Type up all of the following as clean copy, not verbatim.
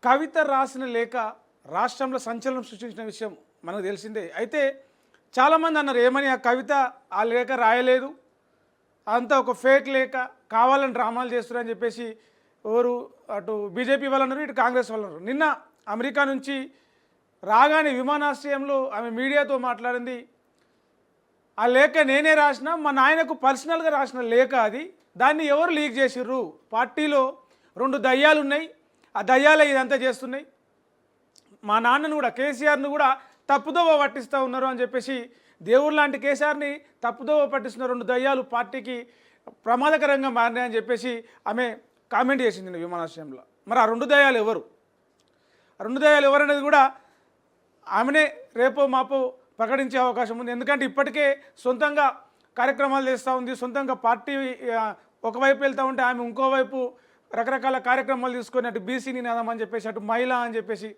కవిత రాసిన లేఖ రాష్ట్రంలో సంచలనం సృష్టించిన విషయం మనకు తెలిసిందే. అయితే చాలామంది అన్నారు ఏమని ఆ కవిత ఆ లేఖ రాయలేదు, అంతా ఒక ఫేక్ లేఖ, కావాలని డ్రామాలు చేస్తున్నారని చెప్పేసి ఎవరు అటు బీజేపీ వాళ్ళు అన్నారు, ఇటు కాంగ్రెస్ వాళ్ళు అన్నారు. నిన్న అమెరికా నుంచి రాగానే విమానాశ్రయంలో ఆమె మీడియాతో మాట్లాడింది. ఆ లేఖ నేనే రాసిన, మా నాయనకు పర్సనల్గా రాసిన లేఖ అది, దాన్ని ఎవరు లీక్ చేసిర్రు, పార్టీలో 2 దయ్యాలు ఉన్నాయి, ఆ దయ్యాలే ఇదంతా చేస్తున్నాయి, మా నాన్నను కూడా కేసీఆర్ను కూడా తప్పుదోవ పట్టిస్తూ ఉన్నారు అని చెప్పేసి, దేవుడు లాంటి కేసీఆర్ని తప్పుదోవ పట్టిస్తున్న 2 దయ్యాలు పార్టీకి ప్రమాదకరంగా మారినాయని చెప్పేసి ఆమె కామెంట్ చేసింది విమానాశ్రయంలో. మరి ఆ 2 దయ్యాలు ఎవరు, ఆ 2 దయ్యాలు ఎవరనేది కూడా ఆమెనే రేపో మాపో ప్రకటించే అవకాశం ఉంది. ఎందుకంటే ఇప్పటికే సొంతంగా కార్యక్రమాలు చేస్తూ ఉంది, సొంతంగా పార్టీ ఒకవైపు వెళ్తూ ఉంటే ఆమె ఇంకోవైపు రకరకాల కార్యక్రమాలు తీసుకొని అటు బీసీ నినాదం అని చెప్పేసి, అటు మహిళ అని చెప్పేసి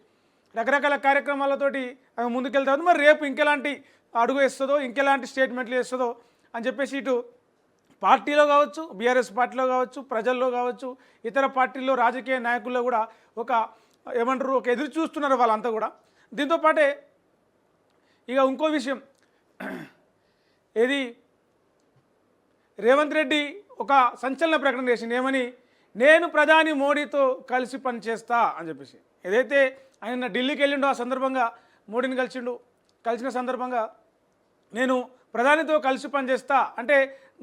రకరకాల కార్యక్రమాలతోటి ఆమె ముందుకెళ్తా ఉంది. మరి రేపు ఇంకెలాంటి అడుగు వేస్తుందో, ఇంకెలాంటి స్టేట్మెంట్లు వేస్తుందో అని చెప్పేసి ఇటు పార్టీలో కావచ్చు, బీఆర్ఎస్ పార్టీలో కావచ్చు, ప్రజల్లో కావచ్చు, ఇతర పార్టీల్లో రాజకీయ నాయకుల్లో కూడా ఒక ఏమంటారు, ఒక ఎదురు చూస్తున్నారు వాళ్ళంతా కూడా. దీంతోపాటే ఇక ఇంకో విషయం, ఏది రేవంత్ రెడ్డి ఒక సంచలన ప్రకటన చేసింది. ఏమని, నేను ప్రధాని మోడీతో కలిసి పనిచేస్తా అని చెప్పేసి. ఏదైతే ఆయన ఢిల్లీకి వెళ్ళిండో ఆ సందర్భంగా మోడీని కలిసిన సందర్భంగా నేను ప్రధానితో కలిసి పనిచేస్తా అంటే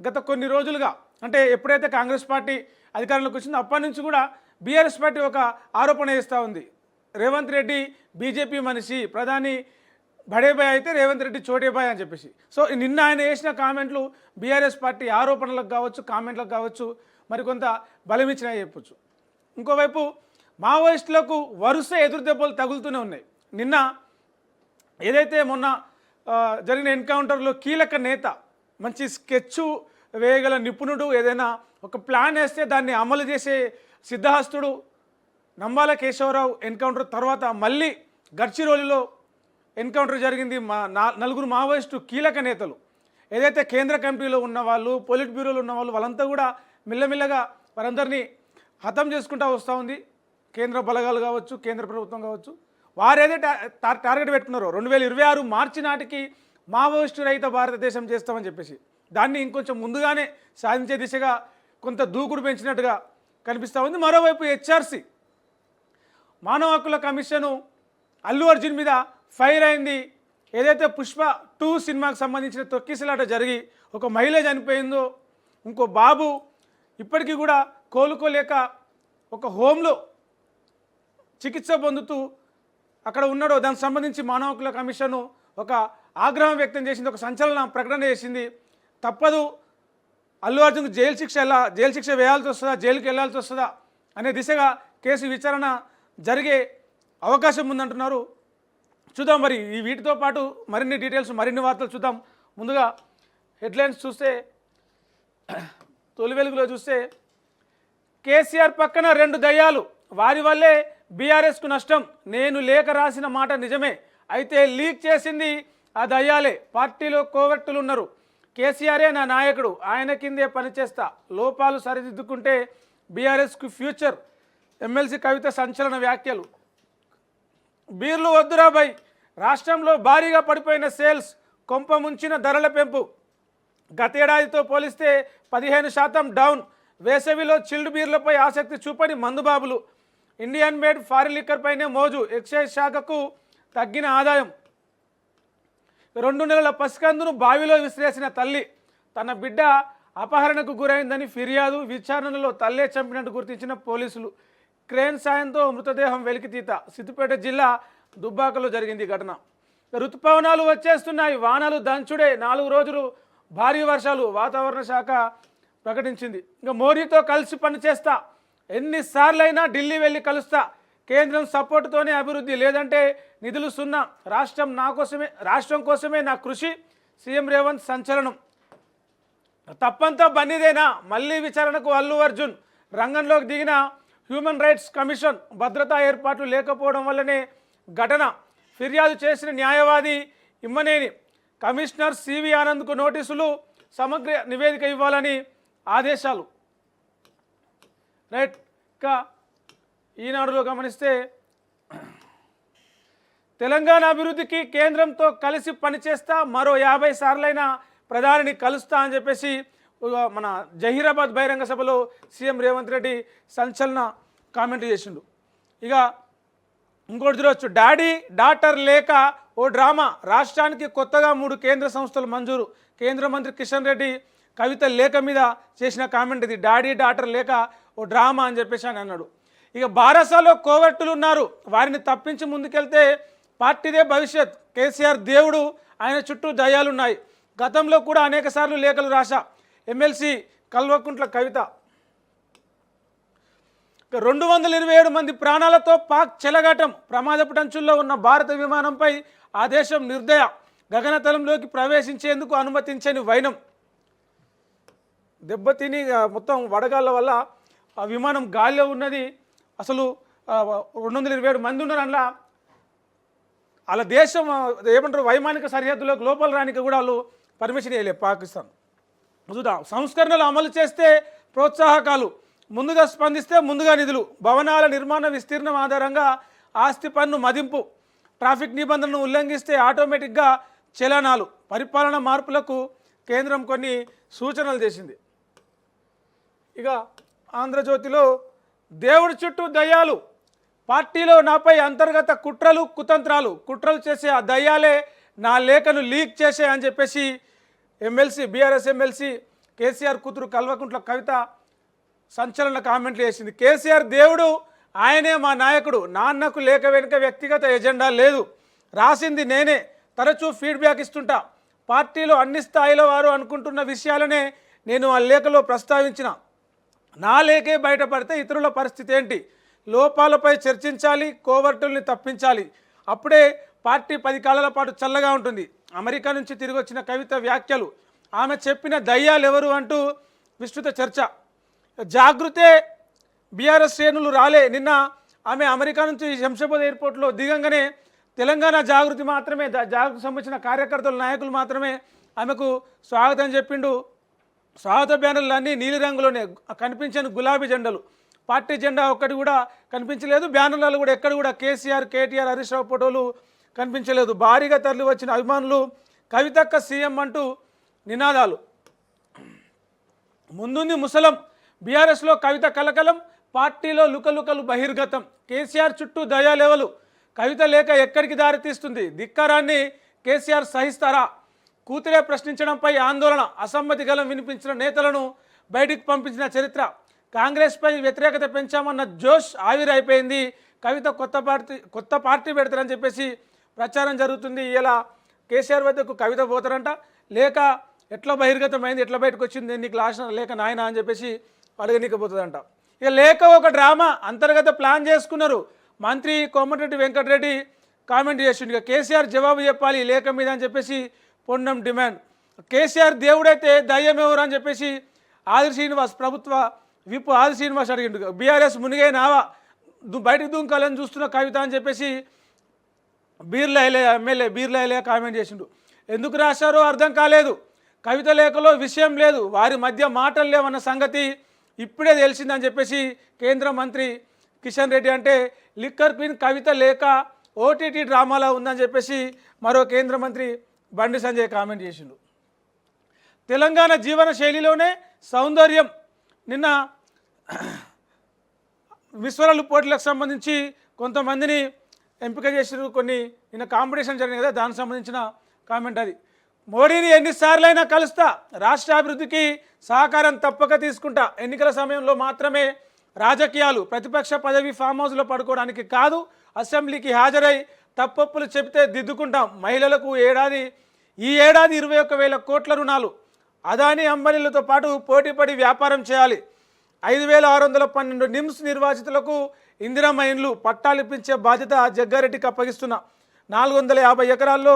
గత కొన్ని రోజులుగా, అంటే ఎప్పుడైతే కాంగ్రెస్ పార్టీ అధికారంలోకి వచ్చిందో అప్పటి నుంచి కూడా బీఆర్ఎస్ పార్టీ ఒక ఆరోపణ చేస్తూ ఉంది, రేవంత్ రెడ్డి బీజేపీ మనిషి, ప్రధాని బడేబాయ్ అయితే రేవంత్ రెడ్డి చోటేబాయ్ అని చెప్పేసి. సో నిన్న ఆయన వేసిన కామెంట్లు బీఆర్ఎస్ పార్టీ ఆరోపణలకు కావచ్చు, కామెంట్లకు కావచ్చు మరికొంత బలమిచ్చినా చెప్పొచ్చు. ఇంకోవైపు మావోయిస్టులకు వరుస ఎదురు దెబ్బలు తగులుతూనే ఉన్నాయి. నిన్న ఏదైతే మొన్న జరిగిన ఎన్కౌంటర్లో కీలక నేత, మంచి స్కెచ్ వేయగల నిపుణుడు, ఏదైనా ఒక ప్లాన్ వేస్తే దాన్ని అమలు చేసే సిద్ధహస్తుడు నంబాల కేశవరావు ఎన్కౌంటర్ తర్వాత మళ్ళీ గడ్చిరోలిలో ఎన్కౌంటర్ జరిగింది. 4 మావోయిస్టు కీలక నేతలు, ఏదైతే కేంద్ర కమిటీలో ఉన్నవాళ్ళు, పొలిట్ బ్యూరోలో ఉన్నవాళ్ళు, వాళ్ళంతా కూడా మెల్లమెల్లగా వారందరినీ హతం చేసుకుంటూ వస్తూ ఉంది కేంద్ర బలగాలు కావచ్చు, కేంద్ర ప్రభుత్వం కావచ్చు. వారు ఏదైతే టార్గెట్ పెట్టుకున్నారో 2026 మార్చి నాటికి మావోయిస్టు రహిత భారతదేశం చేస్తామని చెప్పేసి, దాన్ని ఇంకొంచెం ముందుగానే సాధించే దిశగా కొంత దూకుడు పెంచినట్టుగా కనిపిస్తూ ఉంది. మరోవైపు హెచ్ఆర్సీ మానవ హక్కుల కమిషను అల్లు అర్జున్ మీద ఫైర్ అయింది. ఏదైతే పుష్ప 2 సినిమాకి సంబంధించిన తొక్కిసలాట జరిగి ఒక మహిళ చనిపోయిందో, ఇంకో బాబు ఇప్పటికీ కూడా కోలుకోలేక ఒక హోంలో చికిత్స పొందుతూ అక్కడ ఉన్నాడో, దానికి సంబంధించి మానవ హక్కుల కమిషను ఒక ఆగ్రహం వ్యక్తం చేసింది, ఒక సంచలన ప్రకటన చేసింది. తప్పదు, అల్లు అర్జున్కు జైలు శిక్ష వేయాల్సి వస్తుందా, జైలుకి వెళ్ళాల్సి వస్తుందా అనే దిశగా కేసు విచారణ జరిగే అవకాశం ఉందంటున్నారు. చూద్దాం మరి ఈ వీటితో పాటు మరిన్ని డీటెయిల్స్, మరిన్ని వార్తలు చూద్దాం. ముందుగా హెడ్లైన్స్ చూస్తే, తొలి వెలుగులో చూస్తే, కేసీఆర్ పక్కన 2 దయ్యాలు, వారి వల్లే బీఆర్ఎస్కు నష్టం, నేను లేఖ రాసిన మాట నిజమే, అయితే లీక్ చేసింది ఆ దయ్యాలే, పార్టీలో కోవర్టులు ఉన్నారు, కేసీఆరే నా నాయకుడు, ఆయన కిందే పనిచేస్తా, లోపాలు సరిదిద్దుకుంటే బీఆర్ఎస్కు ఫ్యూచర్, ఎమ్మెల్సీ కవిత సంచలన వ్యాఖ్యలు. బీర్లు వద్దురాబాయ్, రాష్ట్రంలో భారీగా పడిపోయిన సేల్స్, కొంప ముంచిన ధరల పెంపు, గతేడాదితో పోలిస్తే 15% డౌన్, వేసవిలో చిల్డ్ బీర్లపై ఆసక్తి చూపని మందుబాబులు, ఇండియన్ మేడ్ ఫారిన్ లిక్కర్ పైనే మోజు, ఎక్సైజ్ శాఖకు తగ్గిన ఆదాయం. 2 నెలల పసికందును బావిలో విసిరేసిన తల్లి, తన బిడ్డ అపహరణకు గురైందని ఫిర్యాదు, విచారణలో తల్లే చంపినట్టు గుర్తించిన పోలీసులు, క్రేన్ సాయంతో మృతదేహం వెలికితీత. సిద్దిపేట జిల్లా దుబ్బాకలో జరిగింది ఘటన. ఋతుపవనాలు వచ్చేస్తున్నాయి, వానలు దంచుడే, 4 రోజులు భారీ వర్షాలు వాతావరణ శాఖ ప్రకటించింది. ఇంకా మోడీతో కలిసి పనిచేస్తా, ఎన్నిసార్లైనా ఢిల్లీ వెళ్ళి కలుస్తా, కేంద్రం సపోర్టుతోనే అభివృద్ధి, లేదంటే నిధులు సున్నా, రాష్ట్రం కోసమే నా కృషి, సీఎం రేవంత్ సంచలనం. తప్పంతా బన్నీదేనా, మళ్ళీ విచారణకు అల్లు అర్జున్, రంగంలోకి దిగిన హ్యూమన్ రైట్స్ కమిషన్, భద్రతా ఏర్పాట్లు లేకపోవడం వల్లనే ఘటన, ఫిర్యాదు చేసిన న్యాయవాది ఇమ్మనేని, కమిషనర్ సివి ఆనంద్కు నోటీసులు, సమగ్ర నివేదిక ఇవ్వాలని ఆదేశాలు. రైట్, ఇంకా ఈనాడులో గమనిస్తే తెలంగాణ అభివృద్ధికి కేంద్రంతో కలిసి పనిచేస్తా, మరో 50 సార్లైనా ప్రధానిని కలుస్తా అని చెప్పేసి మన జహీరాబాద్ బహిరంగ సభలో సీఎం రేవంత్ రెడ్డి సంచలన కామెంట్ చేసిండు. ఇక ఇంకోటి చూడవచ్చు, డాడీ డాటర్ లేక ఓ డ్రామా, రాష్ట్రానికి కొత్తగా 3 కేంద్ర సంస్థలు మంజూరు. కేంద్ర మంత్రి కిషన్ రెడ్డి కవిత లేఖ మీద చేసిన కామెంట్ ఇది. డాడీ డాటర్ లేక ఓ డ్రామా అని చెప్పేసి అని అన్నాడు. ఇక బారసాలో కోవర్టులు ఉన్నారు, వారిని తప్పించి ముందుకెళ్తే పార్టీదే భవిష్యత్. కేసీఆర్ దేవుడు, ఆయన చుట్టూ దయ్యాలున్నాయి. గతంలో కూడా అనేక సార్లు లేఖలు రాశా. ఎమ్మెల్సీ కల్వకుంట్ల కవిత. 227 మంది ప్రాణాలతో పాక్ చెలగాటం. ప్రమాదపు టంచుల్లో ఉన్న భారత విమానంపై ఆ దేశం నిర్దయ. గగనతలంలోకి ప్రవేశించేందుకు అనుమతించని వైనం. దెబ్బతిని మొత్తం వడగాళ్ళ వల్ల ఆ విమానం గాలిలో ఉన్నది. అసలు 227 మంది ఉన్నారు. అందులో వాళ్ళ దేశం ఏమంటారు, వైమానిక సరిహద్దులోకి లోపల రానికి కూడా వాళ్ళు పర్మిషన్ ఇవ్వలేదు పాకిస్తాన్. చూద్దాం, సంస్కరణలు అమలు చేస్తే ప్రోత్సాహకాలు, ముందుగా స్పందిస్తే ముందుగా నిధులు. భవనాల నిర్మాణ విస్తీర్ణం ఆధారంగా ఆస్తి పన్ను మదింపు. ట్రాఫిక్ నిబంధనలను ఉల్లంఘిస్తే ఆటోమేటిక్గా చలనాలు. పరిపాలన మార్పులకు కేంద్రం కొన్ని సూచనలు చేసింది. ఇక ఆంధ్రజ్యోతిలో దేవుడి చుట్టూ దయ్యాలు, పార్టీలో నాపై అంతర్గత కుట్రలు కుతంత్రాలు. కుట్రలు చేసే ఆ దయ్యాలే నా లేఖను లీక్ చేసే అని చెప్పేసి బీఆర్ఎస్ ఎమ్మెల్సీ కేసీఆర్ కూతురు కల్వకుంట్ల కవిత సంచలన కామెంట్లు చేసింది. కేసీఆర్ దేవుడు, ఆయనే మా నాయకుడు. నాన్నకు లేఖ వెనుక వ్యక్తిగత ఎజెండా లేదు, రాసింది నేనే. తరచూ ఫీడ్బ్యాక్ ఇస్తుంటా. పార్టీలో అన్ని స్థాయిల వారు అనుకుంటున్న విషయాలనే నేను ఆ లేఖలో ప్రస్తావించిన. నా లేఖే బయటపడితే ఇతరుల పరిస్థితి ఏంటి? లోపాలపై చర్చించాలి, కోవర్టుల్ని తప్పించాలి. అప్పుడే పార్టీ 10 కాలాల పాటు చల్లగా ఉంటుంది. అమెరికా నుంచి తిరిగి వచ్చిన కవిత వ్యాఖ్యలు. ఆమె చెప్పిన దయ్యాలు ఎవరు అంటూ విస్తృత చర్చ. జాగృతే బీఆర్ఎస్ శ్రేణులు రాలే. నిన్న ఆమె అమెరికా నుంచి శంషాబాద్ ఎయిర్పోర్ట్లో దిగంగానే తెలంగాణ జాగృతి మాత్రమే, జాగృతికి సంబంధించిన కార్యకర్తలు నాయకులు మాత్రమే ఆమెకు స్వాగతం చెప్పిండు. స్వాగత బ్యానర్లు అన్నీ నీలిరంగులోనే కనిపించని గులాబీ జెండాలు. పార్టీ జెండా ఒక్కటి కూడా కనిపించలేదు. బ్యానర్లలో కూడా ఎక్కడ కూడా కేసీఆర్, కేటీఆర్, హరీష్ రావు ఫోటోలు కనిపించలేదు. భారీగా తరలి వచ్చిన అభిమానులు కవితక్క సీఎం అంటూ నినాదాలు. ముందుంది ముసలం. బీఆర్ఎస్లో కవిత కలకలం, పార్టీలో లుకలుకలు బహిర్గతం. కేసీఆర్ చుట్టూ దయాలెవలు. కవిత లేఖ ఎక్కడికి దారితీస్తుంది? ధిక్కారాన్ని కేసీఆర్ సహిస్తారా? కూతురే ప్రశ్నించడంపై ఆందోళన. అసమ్మతి గలం వినిపించిన నేతలను బయటికి పంపించిన చరిత్ర. కాంగ్రెస్పై వ్యతిరేకత పెంచామన్న జోష్ ఆవిరైపోయింది. కవిత కొత్త పార్టీ పెడతారని చెప్పేసి ప్రచారం జరుగుతుంది. ఇలా కేసీఆర్ వద్దకు కవిత పోతారంట. లేక ఎట్లా బహిర్గతమైంది, ఎట్లా బయటకు వచ్చింది, నీకు లాస్ట్ లేక నాయన అని చెప్పేసి అడగనీకపోతుందంట. ఇక లేక ఒక డ్రామా, అంతర్గత ప్లాన్ చేసుకున్నారు. మంత్రి కోమటిరెడ్డి వెంకటరెడ్డి కామెంట్ చేసిండు. ఇక కేసీఆర్ జవాబు చెప్పాలి ఈ లేఖ మీద అని చెప్పేసి పొన్నం డిమాండ్. కేసీఆర్ దేవుడైతే దయ్యం ఎవరు అని చెప్పేసి ఆదిరి శ్రీనివాస్, ప్రభుత్వ విప్ ఆదిరి శ్రీనివాస్ అడిగిండు. బీఆర్ఎస్ మునిగైనావా, బయటకు దుంకాలని చూస్తున్న కవిత అని చెప్పేసి ఎమ్మెల్యే బీర్లా కామెంట్ చేసిండు. ఎందుకు రాశారో అర్థం కాలేదు. కవిత లేఖలో విషయం లేదు, వారి మధ్య మాటలు లేవన్న సంగతి ఇప్పుడే తెలిసిందని చెప్పేసి కేంద్ర మంత్రి కిషన్ రెడ్డి అంటే లిక్కర్ క్వీన్ కవిత లేఖ ఓటీటీ డ్రామాలా ఉందని చెప్పేసి మరో కేంద్ర మంత్రి బండి సంజయ్ కామెంట్ చేసిండు. తెలంగాణ జీవన శైలిలోనే సౌందర్యం. నిన్న విశ్వరలు పోటీలకు సంబంధించి కొంతమందిని ఎంపిక చేసారు. నిన్న కాంపిటీషన్ జరిగింది కదా, దానికి సంబంధించిన కామెంట్ అది. మోడీని ఎన్నిసార్లైనా కలుస్తా, రాష్ట్ర అభివృద్ధికి సహకారం తప్పక తీసుకుంటా. ఎన్నికల సమయంలో మాత్రమే రాజకీయాలు, ప్రతిపక్ష పదవి ఫామ్ హౌస్లో పడుకోవడానికి కాదు. అసెంబ్లీకి హాజరై తప్పొప్పులు చెబితే దిద్దుకుంటాం. మహిళలకు ఈ ఏడాది 21,000 కోట్ల రుణాలు. అదానీ అంబానీలతో పాటు పోటీపడి వ్యాపారం చేయాలి. 5,612 నిమ్స్ నిర్వాసితులకు ఇందిరమ్మ ఇండ్లు పట్టాలిప్పించే బాధ్యత జగ్గారెడ్డికి అప్పగిస్తున్న. 450 ఎకరాల్లో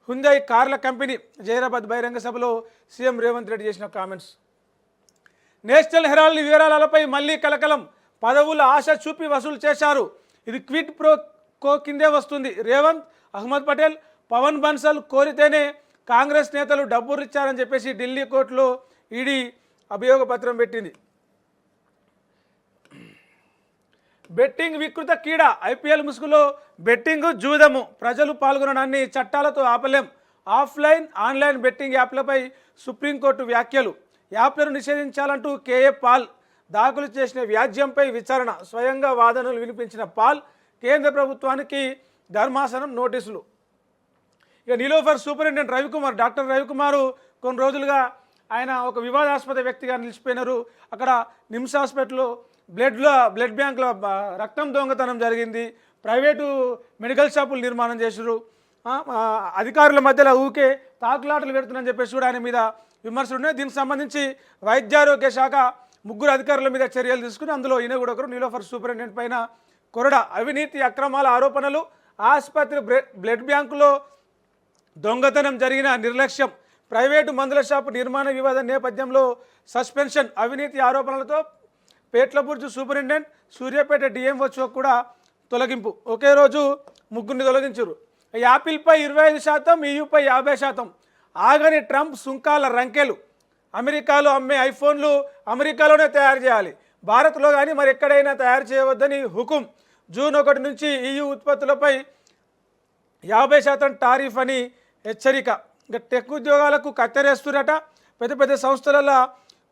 హుందై కార్ల కంపెనీ. జైరాబాద్ బహిరంగ సభలో సీఎం రేవంత్ రెడ్డి చేసిన కామెంట్స్. నేషనల్ హెరాల్డ్ వివరాలపై మళ్లీ కలకలం. పదవుల ఆశ చూపి వసూలు చేశారు. ఇది క్విడ్ ప్రో కో కిందే వస్తుంది. రేవంత్, అహ్మద్ పటేల్, పవన్ బన్సల్ కోరితేనే కాంగ్రెస్ నేతలు డబ్బులు ఇచ్చారని చెప్పేసి ఢిల్లీ కోర్టులో ఈడీ అభియోగ పత్రం పెట్టింది. బెట్టింగ్ వికృత కీడ, ఐపీఎల్ ముసుగులో బెట్టింగ్ జూదము, ప్రజలు పాల్గొనడాన్ని చట్టాలతో ఆపలేం, ఆఫ్లైన్ ఆన్లైన్ బెట్టింగ్ యాప్లపై సుప్రీంకోర్టు వ్యాఖ్యలు, యాప్లను నిషేధించాలంటూ కేఏ పాల్ దాఖలు చేసిన వ్యాజ్యంపై విచారణ, స్వయంగా వాదనలు వినిపించిన పాల్ కేంద్ర ప్రభుత్వానికి ధర్మాసనం నోటీసులు. ఇక నిలోఫర్ సూపరింటెండెంట్ రవికుమార్, డాక్టర్ రవికుమార్ కొన్ని రోజులుగా ఆయన ఒక వివాదాస్పద వ్యక్తిగా నిలిచిపోయినారు. అక్కడ నిమ్స్ హాస్పిటల్లో బ్లడ్ బ్యాంక్లో రక్తం దొంగతనం జరిగింది, ప్రైవేటు మెడికల్ షాపులు నిర్మాణం చేసారు, అధికారుల మధ్యలో ఊకే తాకులాటలు పెడుతున్నారని చెప్పేసి కూడా ఆయన మీద విమర్శలు ఉన్నాయి. దీనికి సంబంధించి వైద్యారోగ్య శాఖ 3 అధికారుల మీద చర్యలు తీసుకుని అందులో ఈయన కూడా ఒకరు. నిలోఫర్ సూపరింటెండెంట్ పైన కొరడా, అవినీతి అక్రమాల ఆరోపణలు, ఆసుపత్రి బ్లడ్ బ్యాంకులో దొంగతనం జరిగిన నిర్లక్ష్యం, ప్రైవేటు మందుల షాపు నిర్మాణ వివాదం నేపథ్యంలో సస్పెన్షన్, అవినీతి ఆరోపణలతో పేట్లబుర్జు సూపరింటెండెంట్, సూర్యాపేట డిఎంఓ కూడా తొలగింపు. ఒకే రోజు 3 తొలగించారు. యాపిల్పై 25%, ఈయూపై 50%, ఆగని ట్రంప్ సుంకాల రంకెలు, అమెరికాలో అమ్మే ఐఫోన్లు అమెరికాలోనే తయారు చేయాలి, భారత్లో కానీ మరి ఎక్కడైనా తయారు చేయవద్దని హుకుం, జూన్ 1 నుంచి ఈయూ ఉత్పత్తులపై 50% టారిఫ్ అని హెచ్చరిక. ఇంకా టెక్ ఉద్యోగాలకు కత్తెరేస్తురట, పెద్ద పెద్ద సంస్థలలో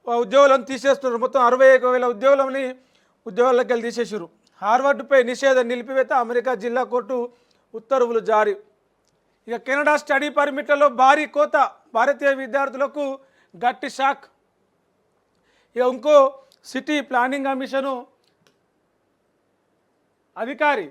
ఉద్యోగులను తీసేస్తున్నారు. మొత్తం 61,000 ఉద్యోగాల్లోకి వెళ్ళి తీసేసారు. హార్వర్డ్పై నిషేధం నిలిపివేత, అమెరికా జిల్లా కోర్టు ఉత్తర్వులు జారీ. ఇక కెనడా స్టడీ పర్మిట్లలో భారీ కోత, భారతీయ విద్యార్థులకు గట్టి షాక్. ఇక ఇంకో సిటీ ప్లానింగ్ కమిషను అధికారి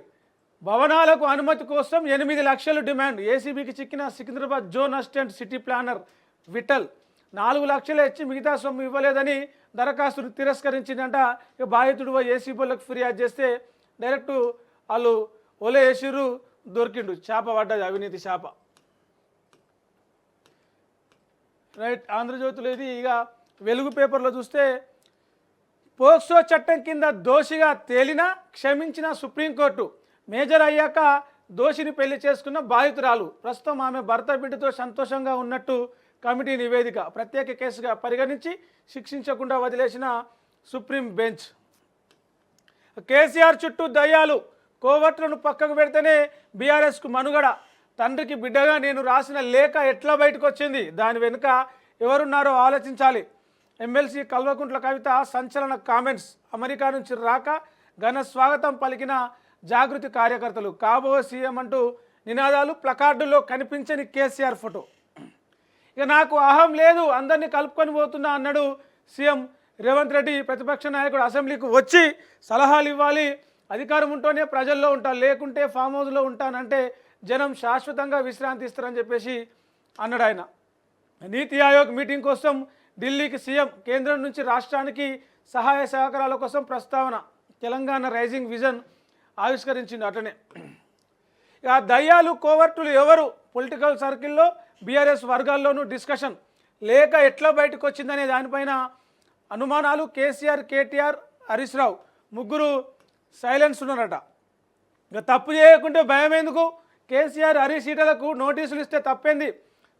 భవనాలకు అనుమతి కోసం 8 లక్షలు డిమాండ్, ఏసీబీకి చిక్కిన Secunderabad zone assistant city planner Vittal, 4 లక్షలు ఇచ్చి మిగతా సొమ్ము ఇవ్వలేదని దరఖాస్తును తిరస్కరించిందంట. ఇక బాధితుడు ఏసీబీలకు ఫిర్యాదు చేస్తే డైరెక్ట్ వాళ్ళు ఒలే వేసిర్రు, దొరికిండు, చేప పడ్డది, అవినీతి చేప. రైట్, ఆంధ్రజ్యోతిలో ఇది. ఇక వెలుగు పేపర్లో చూస్తే పోక్సో చట్టం కింద దోషిగా తేలినా క్షమించిన సుప్రీంకోర్టు, మేజర్ అయ్యాక దోషిని పెళ్లి చేసుకున్న బాధితురాలు, ప్రస్తుతం ఆమె భర్త బిడ్డతో సంతోషంగా ఉన్నట్టు కమిటీ నివేదిక, ప్రత్యేక కేసుగా పరిగణించి శిక్షించకుండా వదిలేసిన సుప్రీం బెంచ్. కేసీఆర్ చుట్టూ దయ్యాలు, కోవట్లను పక్కకు పెడితేనే బీఆర్ఎస్కు మనుగడ, తండ్రికి బిడ్డగా నేను రాసిన లేఖ ఎట్లా బయటకు వచ్చింది, దాని వెనుక ఎవరున్నారో ఆలోచించాలి. ఎమ్మెల్సీ కల్వకుంట్ల కవిత సంచలన కామెంట్స్, అమెరికా నుంచి రాక ఘన స్వాగతం పలికిన జాగృతి కార్యకర్తలు, కాబో సీఎం అంటూ నినాదాలు, ప్లకార్డుల్లో కనిపించని కేసీఆర్ ఫోటో. ఇక నాకు అహం లేదు, అందరినీ కలుపుకొని పోతున్నా అన్నాడు సీఎం రేవంత్ రెడ్డి. ప్రతిపక్ష నాయకుడు అసెంబ్లీకి వచ్చి సలహాలు ఇవ్వాలి, అధికారం ఉంటేనే ప్రజల్లో ఉంటాను, లేకుంటే ఫామ్ హౌస్లో ఉంటానంటే జనం శాశ్వతంగా విశ్రాంతి ఇస్తారని చెప్పేసి అన్నాడు ఆయన. నీతి ఆయోగ్ మీటింగ్ కోసం ఢిల్లీకి సీఎం, కేంద్రం నుంచి రాష్ట్రానికి సహాయ సహకారాల కోసం ప్రస్తావన, తెలంగాణ రైజింగ్ విజన్ ఆవిష్కరించింది. అట్లనే ఇక దయ్యాలు కోవర్టులు ఎవరు, పొలిటికల్ సర్కిల్లో బీఆర్ఎస్ వర్గాల్లోనూ డిస్కషన్, లేక ఎట్లా బయటకు వచ్చిందనే దానిపైన అనుమానాలు. కేసీఆర్, కేటీఆర్, హరీష్ రావు 3 సైలెన్స్ ఉన్నారట. ఇక తప్పు చేయకుంటే భయం ఎందుకు, కేసీఆర్ హరీష్ ఈటలకు నోటీసులు ఇస్తే తప్పేంది,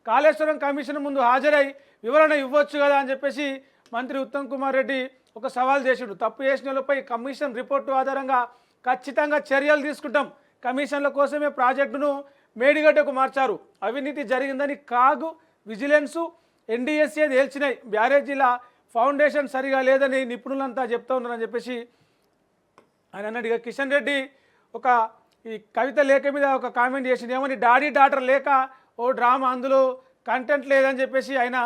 కాళేశ్వరం కమిషన్ ముందు హాజరై వివరణ ఇవ్వచ్చు కదా అని చెప్పేసి మంత్రి ఉత్తమ్ కుమార్ రెడ్డి ఒక సవాల్ చేసిండు. తప్పు చేసిన వాళ్ళపై కమిషన్ రిపోర్టు ఆధారంగా ఖచ్చితంగా చర్యలు తీసుకుంటాం, కమిషన్ల కోసమే ప్రాజెక్టును మేడిగడ్డకు మార్చారు, అవినీతి జరిగిందని కాగు, విజిలెన్సు, ఎన్డీఎస్ఏ తేల్చినాయి, బ్యారేజీల ఫౌండేషన్ సరిగా లేదని నిపుణులంతా చెప్తా ఉన్నారని చెప్పేసి ఆయన అన్నాడు. ఇక కిషన్ రెడ్డి ఒక ఈ కవిత లేఖ మీద ఒక కామెంట్ చేసింది, ఏమని డాడీ డాటర్ లేక ఓ డ్రామా, అందులో కంటెంట్ లేదని చెప్పేసి ఆయన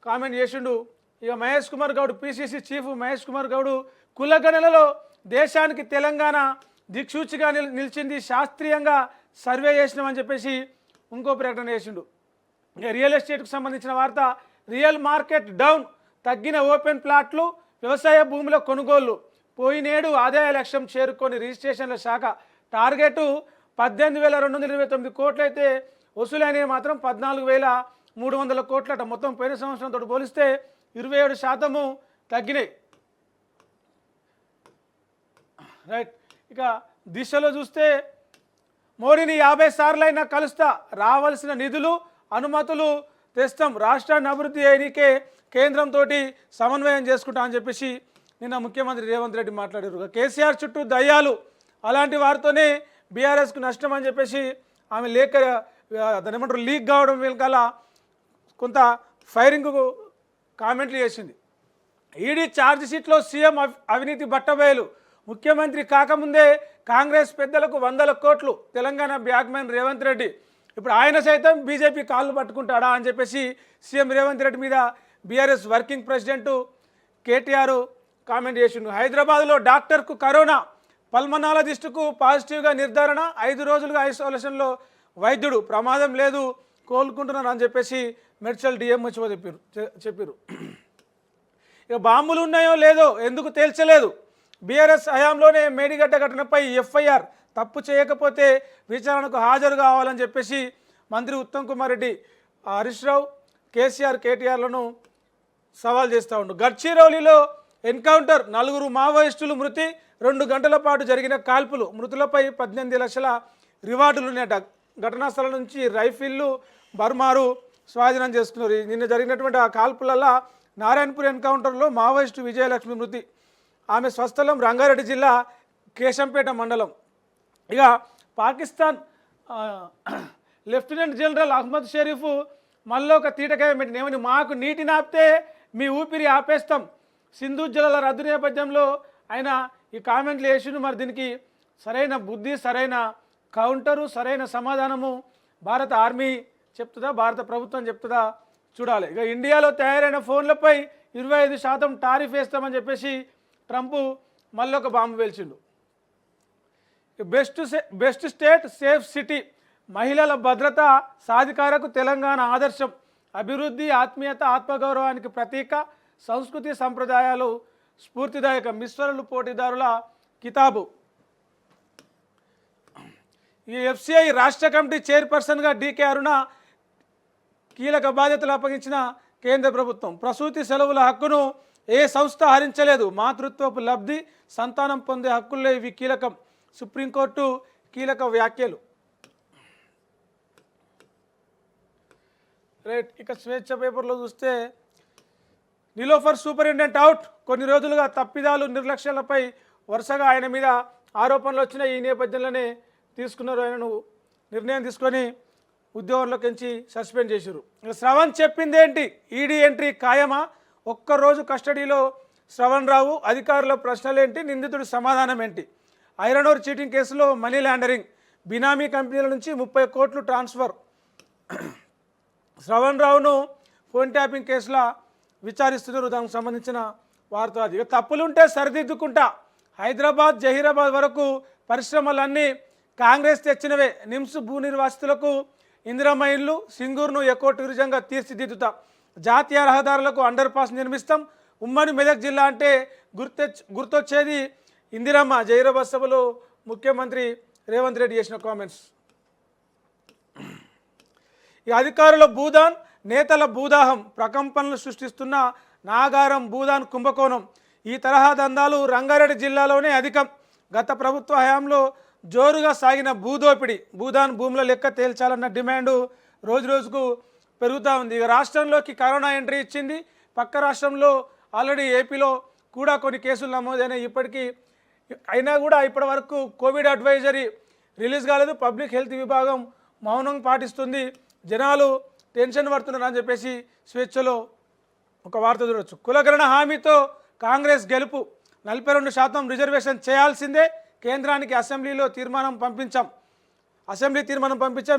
కామెంట్ చేసిండు. ఇక మహేష్ కుమార్ గౌడ్, పిసిసి చీఫ్ మహేష్ కుమార్ గౌడ్, కులగణనలో దేశానికి తెలంగాణ దిక్సూచిగా నిలిచింది, శాస్త్రీయంగా సర్వే చేసినామని చెప్పేసి ఇంకో ప్రకటన చేసిండు. ఇక రియల్ ఎస్టేట్కు సంబంధించిన వార్త, రియల్ మార్కెట్ డౌన్, తగ్గిన ఓపెన్ ప్లాట్లు, వ్యవసాయ భూముల కొనుగోళ్లు, పోయినేడు ఆదాయ లక్ష్యం చేరుకొని రిజిస్ట్రేషన్ల శాఖ టార్గెట్ 18,229 కోట్లు అయితే వసూలైనవి మాత్రం 14,300 కోట్లట. మొత్తం పోయిన సంవత్సరంతో పోలిస్తే 27% తగ్గినాయి. రైట్, ఇక దిశలో చూస్తే మోడీని 50 సార్లైనా కలుస్తా, రావాల్సిన నిధులు అనుమతులు తెస్తాం, రాష్ట్రాన్ని అభివృద్ధి అయ్యకే కేంద్రంతో సమన్వయం చేసుకుంటా అని చెప్పేసి నిన్న ముఖ్యమంత్రి రేవంత్ రెడ్డి మాట్లాడారు. కేసీఆర్ చుట్టూ దయ్యాలు, అలాంటి వారితోనే బీఆర్ఎస్కు నష్టం అని చెప్పేసి ఆమె లేఖ దాని ఏమంటారు లీక్ కావడం వెనకాల కొంత ఫైరింగ్కు కామెంట్లు చేసింది. ఈడీ ఛార్జ్ షీట్లో సీఎం అవినీతి బట్టబయలు, ముఖ్యమంత్రి కాకముందే కాంగ్రెస్ పెద్దలకు 100 కోట్లు, తెలంగాణ బ్యాక్మ్యాన్ రేవంత్ రెడ్డి. ఇప్పుడు ఆయన సైతం బీజేపీ కాళ్ళు పట్టుకుంటాడా అని చెప్పేసి సీఎం రేవంత్ రెడ్డి మీద BRS working president KTR comment చేసిండు. హైదరాబాద్లో డాక్టర్కు కరోనా, పల్మనాలజిస్టుకు పాజిటివ్గా నిర్ధారణ, 5 రోజులుగా ఐసోలేషన్లో వైద్యుడు, ప్రమాదం లేదు, కోలుకుంటున్నారు అని చెప్పేసి మెడ్చల్ డిఎంహెచ్ఓ చెప్పారు. ఇక బాంబులు ఉన్నాయో లేదో ఎందుకు తేల్చలేదు. బీఆర్ఎస్ హయాంలోనే మేడిగడ్డ ఘటనపై ఎఫ్ఐఆర్, తప్పు చేయకపోతే విచారణకు హాజరు కావాలని చెప్పేసి మంత్రి ఉత్తమ్ కుమార్ రెడ్డి హరీష్ రావు, కేసీఆర్, కేటీఆర్లను సవాల్ చేస్తూ ఉండు. గడ్చిరోలిలో ఎన్కౌంటర్, 4 మావోయిస్టులు మృతి, 2 గంటల పాటు జరిగిన కాల్పులు, మృతులపై 18 లక్షల రివార్డులు ఉన్నాయట. ఘటనా స్థలం నుంచి రైఫిళ్లు, బర్మారు స్వాధీనం చేసుకున్నారు. నిన్న జరిగినటువంటి ఆ కాల్పులలో నారాయణపూర్ ఎన్కౌంటర్లో మావోయిస్టు విజయలక్ష్మి మృతి, ఆమె స్వస్థలం రంగారెడ్డి జిల్లా కేశంపేట మండలం. ఇక పాకిస్తాన్ లెఫ్టినెంట్ జనరల్ అహ్మద్ షరీఫ్ మళ్ళీ ఒక తీటకాయ పెట్టిన, ఏమని మాకు నీటిని ఆపితే మీ ఊపిరి ఆపేస్తాం. సింధు జలాల రద్దు నేపథ్యంలో ఆయన ఈ కామెంట్లు వేసిండు. మరి దీనికి సరైన బుద్ధి, సరైన కౌంటరు, సరైన సమాధానము భారత ఆర్మీ చెప్తుందా, భారత ప్రభుత్వం చెప్తుందా చూడాలి. ఇక ఇండియాలో తయారైన ఫోన్లపై 25% టారిఫ్ వేస్తామని చెప్పేసి ట్రంప్ మళ్ళీ ఒక బాంబు పేల్చిండు. బెస్ట్ స్టేట్ సేఫ్ సిటీ, మహిళల భద్రత సాధికారకు తెలంగాణ ఆదర్శం, అభివృద్ధి, ఆత్మీయత, ఆత్మగౌరవానికి ప్రతీక, సంస్కృతి సంప్రదాయాలు స్ఫూర్తిదాయకం, మిస్వరులు పోటీదారుల కితాబు. ఈ ఎఫ్సిఐ రాష్ట్ర కమిటీ చైర్పర్సన్గా డీకే అరుణ కీలక బాధ్యతలు అప్పగించిన కేంద్ర ప్రభుత్వం. ప్రసూతి సెలవుల హక్కును ఏ సంస్థ హరించలేదు, మాతృత్వపు లబ్ధి, సంతానం పొందే హక్కుల్లో ఇవి కీలకం, సుప్రీంకోర్టు కీలక వ్యాఖ్యలు. రైట్, ఇక స్వేచ్ఛ పేపర్లో చూస్తే నిలోఫర్ సూపరింటెండెంట్ అవుట్, కొన్ని రోజులుగా తప్పిదాలు, నిర్లక్ష్యాలపై వరుసగా ఆయన మీద ఆరోపణలు వచ్చిన ఈ నేపథ్యంలోనే తీసుకున్నారు. ఆయనను నిర్ణయం తీసుకొని ఉద్యోగంలోకించి సస్పెండ్ చేశారు. శ్రవణ్ చెప్పిందేంటి, ఈడీ ఎంట్రీ ఖాయమా, ఒక్కరోజు కస్టడీలో శ్రవణ్ రావు, అధికారుల ప్రశ్నలేంటి, నిందితుడి సమాధానం ఏంటి. ఐరనోర్ చీటింగ్ కేసులో మనీ లాండరింగ్, బినామీ కంపెనీల నుంచి 30 కోట్లు ట్రాన్స్ఫర్. శ్రవణ్ రావును ఫోన్ ట్యాపింగ్ కేసులో విచారిస్తున్నారు. దానికి సంబంధించిన వార్త అది. తప్పులుంటే సరిదిద్దుకుంటా, హైదరాబాద్ జహీరాబాద్ వరకు పరిశ్రమలన్నీ కాంగ్రెస్ తెచ్చినవే, నిమ్స్ భూ నిర్వాసితులకు ఇందిరమ్మ ఇళ్ళు, సింగూరును ఎకో టూరిజంగా తీర్చిదిద్దుతాం, జాతీయ రహదారులకు అండర్ పాస్ నిర్మిస్తాం. ఉమ్మడి మెదక్ జిల్లా అంటే గుర్తొచ్చేది ఇందిరమ్మ. జహీరాబాద్ సభలో ముఖ్యమంత్రి రేవంత్ రెడ్డి చేసిన కామెంట్స్. ఈ అధికారుల భూదాన్, నేతల భూదాహం, ప్రకంపనలు సృష్టిస్తున్న నాగారం భూదాన్ కుంభకోణం. ఈ తరహా దందాలు రంగారెడ్డి జిల్లాలోనే అధికం. గత ప్రభుత్వ హయాంలో జోరుగా సాగిన భూదోపిడి, భూదాన్ భూముల లెక్క తేల్చాలన్న డిమాండు రోజురోజుకు పెరుగుతూ ఉంది. ఇక రాష్ట్రంలోకి కరోనా ఎంట్రీ ఇచ్చింది. పక్క రాష్ట్రంలో ఆల్రెడీ ఏపీలో కూడా కొన్ని కేసులు నమోదైనాయి. ఇప్పటికీ అయినా కూడా ఇప్పటి వరకు కోవిడ్ అడ్వైజరీ రిలీజ్ కాలేదు. పబ్లిక్ హెల్త్ విభాగం మౌనం పాటిస్తుంది. జనాలు టెన్షన్ పడుతున్నారు అని చెప్పేసి స్వేచ్ఛలో ఒక వార్త చూడవచ్చు. కులగణన హామీతో కాంగ్రెస్ గెలుపు, 42% రిజర్వేషన్ చేయాల్సిందే, కేంద్రానికి అసెంబ్లీ తీర్మానం పంపించాం,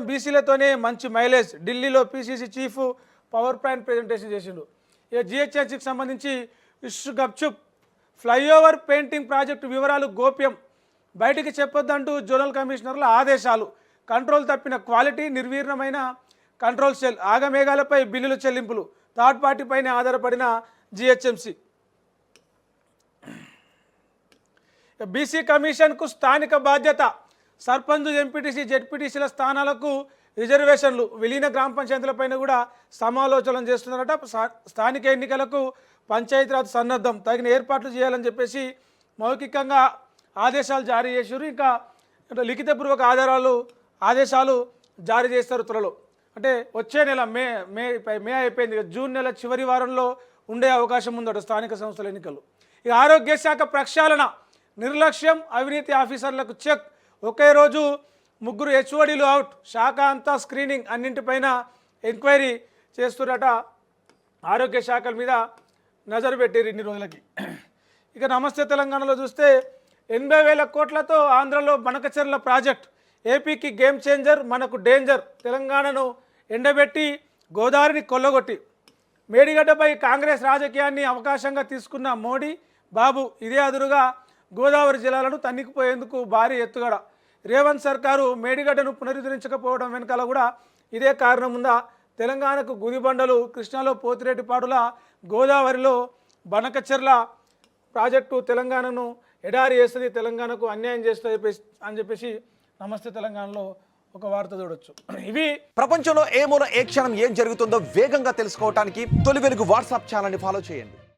బీసీలతోనే మంచి మైలేజ్. ఢిల్లీలో PCC chief power point presentation చేసిండు. ఇక జిహెచ్ఎంసీకి సంబంధించి ఇష్యూ గప్చుప్, ఫ్లైఓవర్ పెయింటింగ్ ప్రాజెక్టు వివరాలు గోప్యం, బయటికి చెప్పొద్దంటూ జోనల్ కమిషనర్ల ఆదేశాలు. కంట్రోల్ తప్పిన క్వాలిటీ, నిర్వీర్ణమైన కంట్రోల్ సెల్, ఆగమేఘాలపై బిల్లుల చెల్లింపులు, థర్డ్ పార్టీపైనే ఆధారపడిన జిహెచ్ఎంసీ. బీసీ కమిషన్కు స్థానిక బాధ్యత, సర్పంచ్, ఎంపీటీసీ, జెడ్పీటీసీల స్థానాలకు రిజర్వేషన్లు, విలీన గ్రామ పంచాయతీలపైన కూడా సమాలోచనలు చేస్తున్నారట. స్థానిక ఎన్నికలకు పంచాయతీరాజ్ సన్నద్ధం, తగిన ఏర్పాట్లు చేయాలని చెప్పేసి మౌఖికంగా ఆదేశాలు జారీ చేశారు. ఇంకా లిఖితపూర్వక ఆదేశాలు జారీ చేస్తారు త్వరలో. అంటే వచ్చే నెల మే అయిపోయింది, జూన్ నెల చివరి వారంలో ఉండే అవకాశం ఉందట స్థానిక సంస్థల ఎన్నికలు. ఇక ఆరోగ్య శాఖ ప్రక్షాళన, నిర్లక్ష్యం, అవినీతి ఆఫీసర్లకు చెక్, ఒకే రోజు 3 హెచ్ఓడీలు అవుట్, శాఖ అంతా స్క్రీనింగ్, అన్నింటిపైన ఎంక్వైరీ చేస్తున్నట. ఆరోగ్య శాఖల మీద నజరు పెట్టారు ఇన్ని రోజులకి. ఇక నమస్తే తెలంగాణలో చూస్తే 80,000 కోట్లతో ఆంధ్రలో బనకచెర్ల ప్రాజెక్ట్, ఏపీకి గేమ్ చేంజర్, మనకు డేంజర్, తెలంగాణను ఎండబెట్టి గోదావరిని కొల్లగొట్టి. మేడిగడ్డపై కాంగ్రెస్ రాజకీయాన్ని అవకాశంగా తీసుకున్న మోడీ బాబు, ఇదే అదురుగా గోదావరి జిల్లాలను తన్నికిపోయేందుకు భారీ ఎత్తుగడ. రేవంత్ సర్కారు మేడిగడ్డను పునరుద్ధరించకపోవడం వెనకాల కూడా ఇదే కారణం ఉందా? తెలంగాణకు గుదిబండలు, కృష్ణాలో పోతిరెడ్డిపాడుల, గోదావరిలో బనకచెర్ల ప్రాజెక్టు తెలంగాణను ఎడారి చేస్తుంది, తెలంగాణకు అన్యాయం చేస్తుంది అని చెప్పేసి నమస్తే తెలంగాణలో ఒక వార్త చూడొచ్చు. ఇవి ప్రపంచంలో ఏ మూల ఏ క్షణం ఏం జరుగుతుందో వేగంగా తెలుసుకోవడానికి తొలి వెలుగు వాట్సాప్ ఛానల్ని ఫాలో చేయండి.